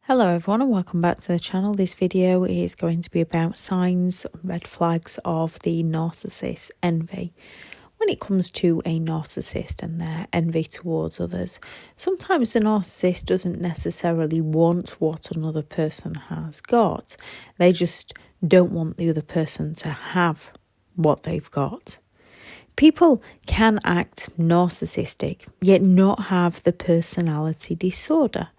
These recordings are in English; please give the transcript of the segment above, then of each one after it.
Hello everyone and welcome back to the channel. This video is going to be about signs, red flags of the narcissist envy. When it comes to a narcissist and their envy towards others, sometimes the narcissist doesn't necessarily want what another person has got. They just don't want the other person to have what they've got. People can act narcissistic, yet not have the personality disorder.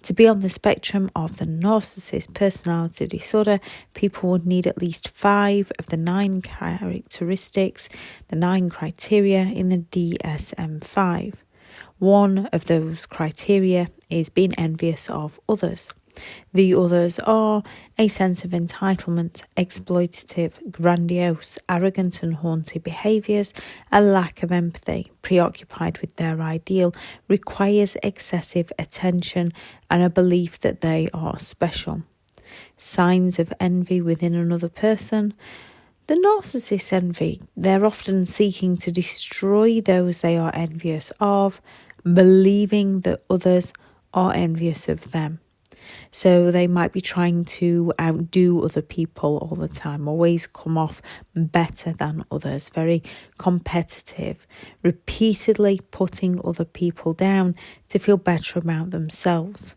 To be on the spectrum of the narcissist personality disorder, people would need at least 5 of the 9 characteristics, the 9 criteria in the DSM-5. One of those criteria is being envious of others. The others are a sense of entitlement, exploitative, grandiose, arrogant and haughty behaviours, a lack of empathy, preoccupied with their ideal, requires excessive attention and a belief that they are special. Signs of envy within another person. The narcissist envy, they're often seeking to destroy those they are envious of, believing that others are envious of them. So they might be trying to outdo other people all the time, always come off better than others, very competitive, repeatedly putting other people down to feel better about themselves.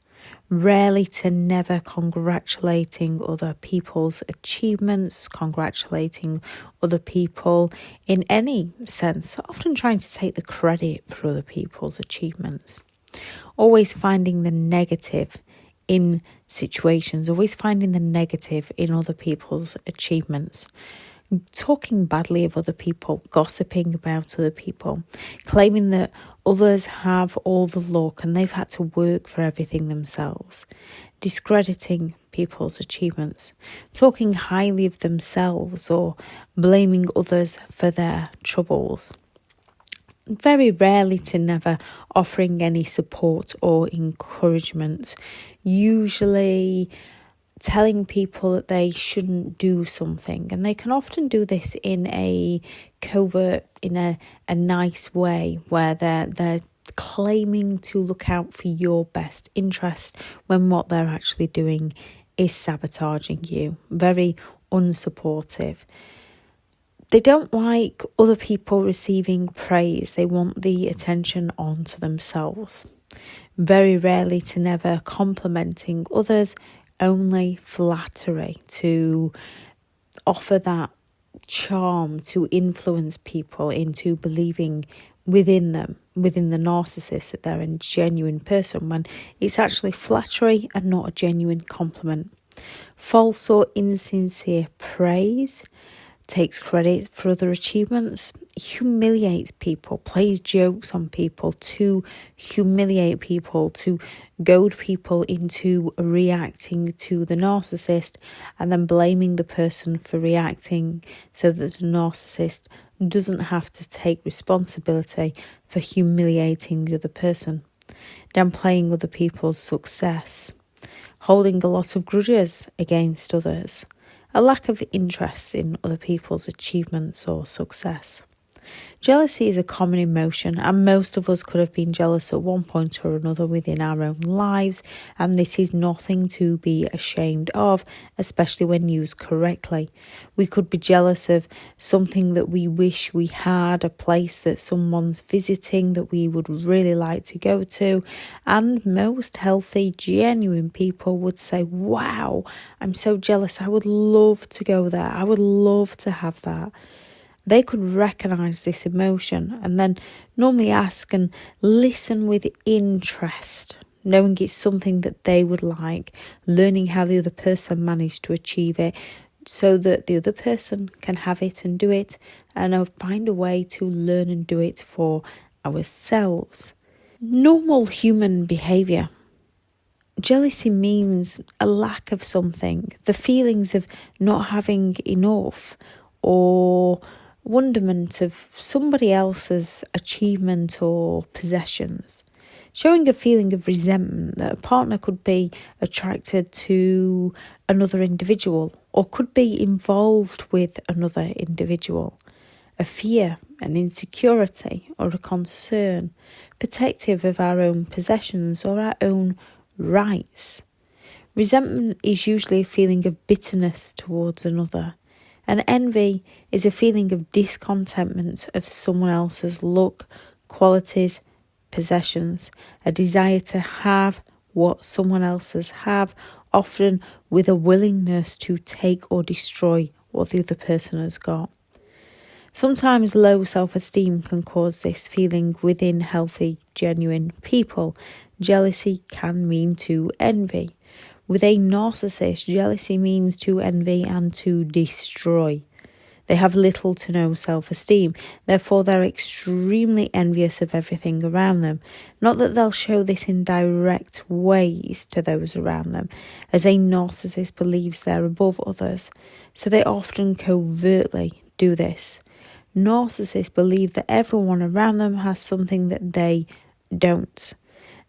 Rarely to never congratulating other people's achievements, congratulating other people in any sense, often trying to take the credit for other people's achievements. Always finding the negative in situations, always finding the negative in other people's achievements, talking badly of other people, gossiping about other people, claiming that others have all the luck and they've had to work for everything themselves, discrediting people's achievements, talking highly of themselves or blaming others for their troubles. Very rarely to never offering any support or encouragement, usually telling people that they shouldn't do something, and they can often do this in a covert, in a nice way where they're claiming to look out for your best interest when what they're actually doing is sabotaging you. Very unsupportive. They don't like other people receiving praise. They want the attention onto themselves. Very rarely to never complimenting others, only flattery to offer that charm to influence people into believing within them, within the narcissist, that they're a genuine person when it's actually flattery and not a genuine compliment. False or insincere praise. Takes credit for other achievements, humiliates people, plays jokes on people to humiliate people, to goad people into reacting to the narcissist and then blaming the person for reacting so that the narcissist doesn't have to take responsibility for humiliating the other person. Downplaying other people's success, holding a lot of grudges against others. A lack of interest in other people's achievements or success. Jealousy is a common emotion, and most of us could have been jealous at one point or another within our own lives, and this is nothing to be ashamed of, especially when used correctly. We could be jealous of something that we wish we had, a place that someone's visiting that we would really like to go to, and most healthy, genuine people would say, wow, I'm so jealous, I would love to go there, I would love to have that. They could recognise this emotion and then normally ask and listen with interest, knowing it's something that they would like, learning how the other person managed to achieve it so that the other person can have it and do it, and find a way to learn and do it for ourselves. Normal human behaviour. Jealousy means a lack of something, the feelings of not having enough or wonderment of somebody else's achievement or possessions. Showing a feeling of resentment that a partner could be attracted to another individual or could be involved with another individual. A fear, an insecurity or a concern, protective of our own possessions or our own rights. Resentment is usually a feeling of bitterness towards another, and envy is a feeling of discontentment of someone else's look, qualities, possessions, a desire to have what someone else's have, often with a willingness to take or destroy what the other person has got. Sometimes low self-esteem can cause this feeling within healthy, genuine people. Jealousy can mean to envy. With a narcissist, jealousy means to envy and to destroy. They have little to no self-esteem, therefore they're extremely envious of everything around them. Not that they'll show this in direct ways to those around them, as a narcissist believes they're above others, so they often covertly do this. Narcissists believe that everyone around them has something that they don't.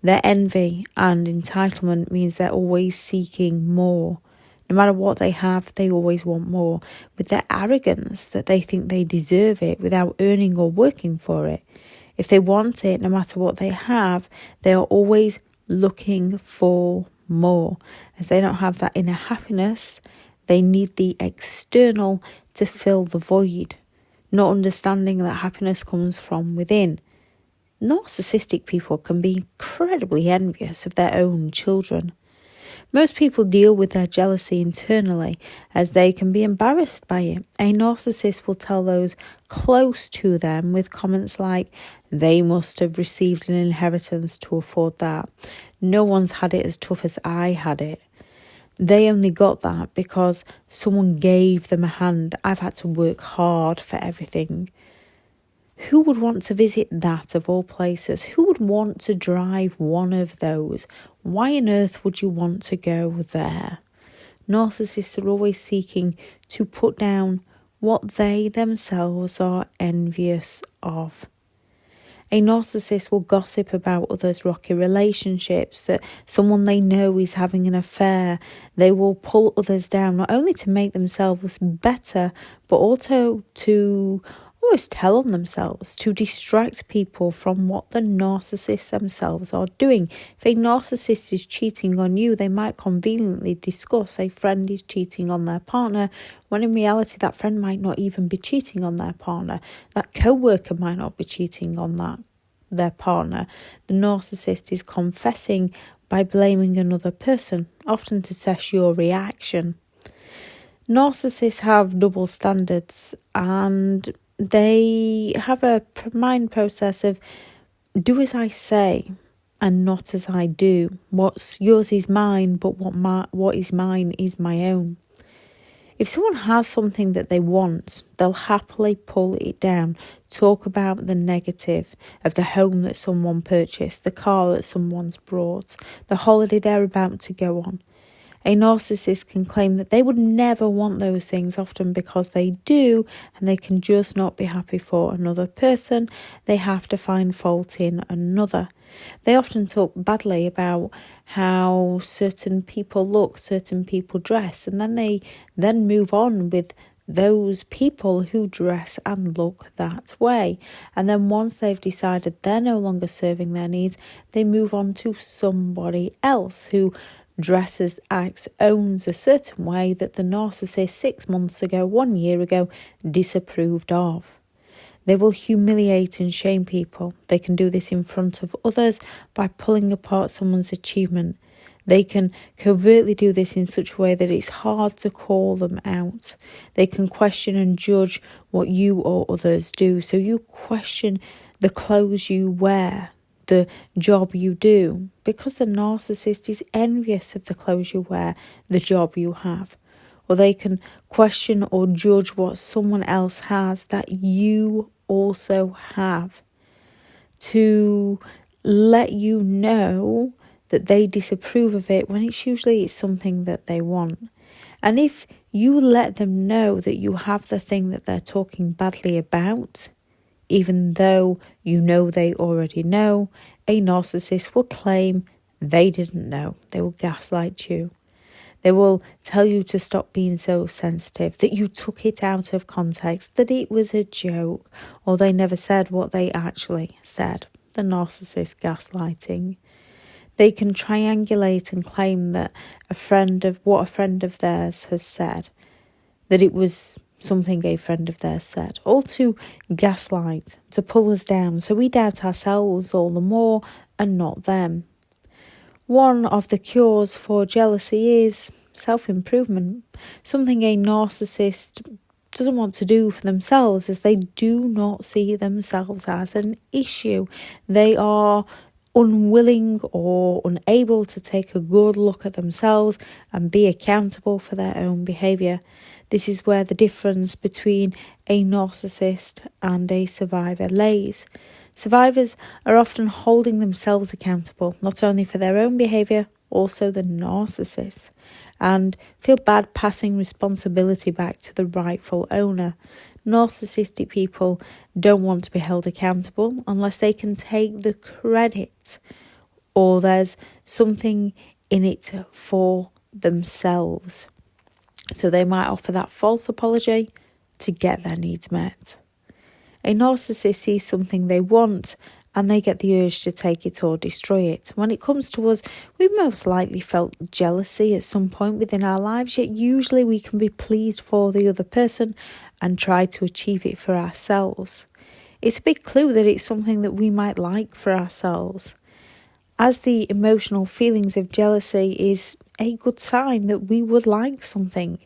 Their envy and entitlement means they're always seeking more. No matter what they have, they always want more. With their arrogance, that they think they deserve it without earning or working for it. If they want it, no matter what they have, they are always looking for more. As they don't have that inner happiness, they need the external to fill the void, not understanding that happiness comes from within. Narcissistic people can be incredibly envious of their own children. Most people deal with their jealousy internally, as they can be embarrassed by it. A narcissist will tell those close to them with comments like, "They must have received an inheritance to afford that. No one's had it as tough as I had it. They only got that because someone gave them a hand. I've had to work hard for everything." Who would want to visit that of all places? Who would want to drive one of those? Why on earth would you want to go there? Narcissists are always seeking to put down what they themselves are envious of. A narcissist will gossip about others' rocky relationships, that someone they know is having an affair. They will pull others down, not only to make themselves better, but also to always tell on themselves, to distract people from what the narcissists themselves are doing. If a narcissist is cheating on you, they might conveniently discuss a friend is cheating on their partner, when in reality that friend might not even be cheating on their partner. That co-worker might not be cheating on their partner. The narcissist is confessing by blaming another person, often to test your reaction. Narcissists have double standards, and they have a mind process of do as I say and not as I do. What's yours is mine, but what is mine is my own. If someone has something that they want, they'll happily pull it down, talk about the negative of the home that someone purchased, the car that someone's brought, the holiday they're about to go on. A narcissist can claim that they would never want those things, often because they do, and they can just not be happy for another person. They have to find fault in another. They often talk badly about how certain people look, certain people dress, and then they move on with those people who dress and look that way. And then once they've decided they're no longer serving their needs, they move on to somebody else who dresses, acts, owns a certain way that the narcissist 6 months ago, 1 year ago, disapproved of. They will humiliate and shame people. They can do this in front of others by pulling apart someone's achievement. They can covertly do this in such a way that it's hard to call them out. They can question and judge what you or others do. So you question the clothes you wear, the job you do, because the narcissist is envious of the clothes you wear, the job you have. Or they can question or judge what someone else has that you also have, to let you know that they disapprove of it when it's usually something that they want. And if you let them know that you have the thing that they're talking badly about, even though you know they already know, a narcissist will claim they didn't know. They will gaslight you. They will tell you to stop being so sensitive, that you took it out of context, that it was a joke, or they never said what they actually said. The narcissist gaslighting. They can triangulate and claim that what a friend of theirs has said, that it was something a friend of theirs said, all to gaslight, to pull us down, so we doubt ourselves all the more and not them. One of the cures for jealousy is self-improvement, something a narcissist doesn't want to do for themselves, as they do not see themselves as an issue. They are unwilling or unable to take a good look at themselves and be accountable for their own behaviour. This is where the difference between a narcissist and a survivor lays. Survivors are often holding themselves accountable, not only for their own behaviour, also the narcissist, and feel bad passing responsibility back to the rightful owner. Narcissistic people don't want to be held accountable unless they can take the credit or there's something in it for themselves. So they might offer that false apology to get their needs met. A narcissist sees something they want and they get the urge to take it or destroy it. When it comes to us, we've most likely felt jealousy at some point within our lives, yet usually we can be pleased for the other person and try to achieve it for ourselves. It's a big clue that it's something that we might like for ourselves, as the emotional feelings of jealousy is a good sign that we would like something.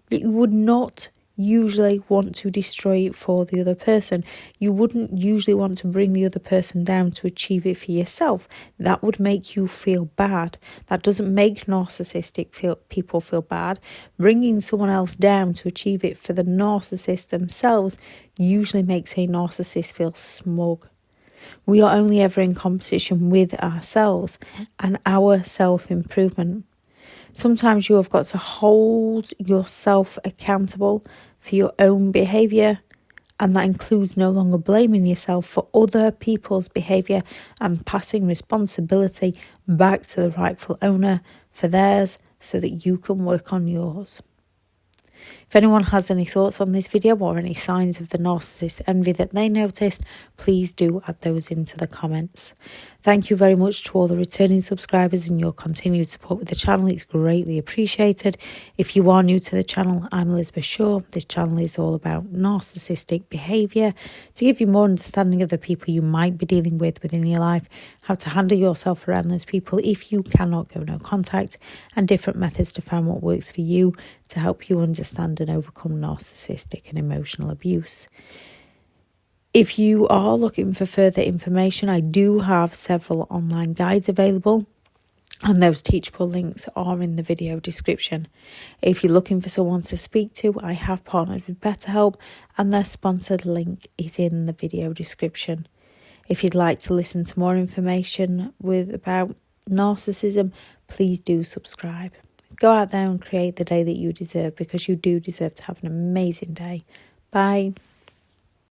You would not usually want to destroy it for the other person. You wouldn't usually want to bring the other person down to achieve it for yourself. That would make you feel bad. That doesn't make narcissistic people feel bad. Bringing someone else down to achieve it for the narcissist themselves usually makes a narcissist feel smug. We are only ever in competition with ourselves and our self-improvement. Sometimes you have got to hold yourself accountable for your own behaviour, and that includes no longer blaming yourself for other people's behaviour and passing responsibility back to the rightful owner for theirs so that you can work on yours. If anyone has any thoughts on this video or any signs of the narcissist envy that they noticed, please do add those into the comments. Thank you very much to all the returning subscribers and your continued support with the channel. It's greatly appreciated. If you are new to the channel, I'm Elizabeth Shaw. This channel is all about narcissistic behaviour to give you more understanding of the people you might be dealing with within your life, how to handle yourself around those people if you cannot go no contact, and different methods to find what works for you to help you understand and overcome narcissistic and emotional abuse. If you are looking for further information, I do have several online guides available, and those teachable links are in the video description. If you're looking for someone to speak to, I have partnered with BetterHelp, and their sponsored link is in the video description. If you'd like to listen to more information about narcissism, please do subscribe. Go out there and create the day that you deserve, because you do deserve to have an amazing day. Bye.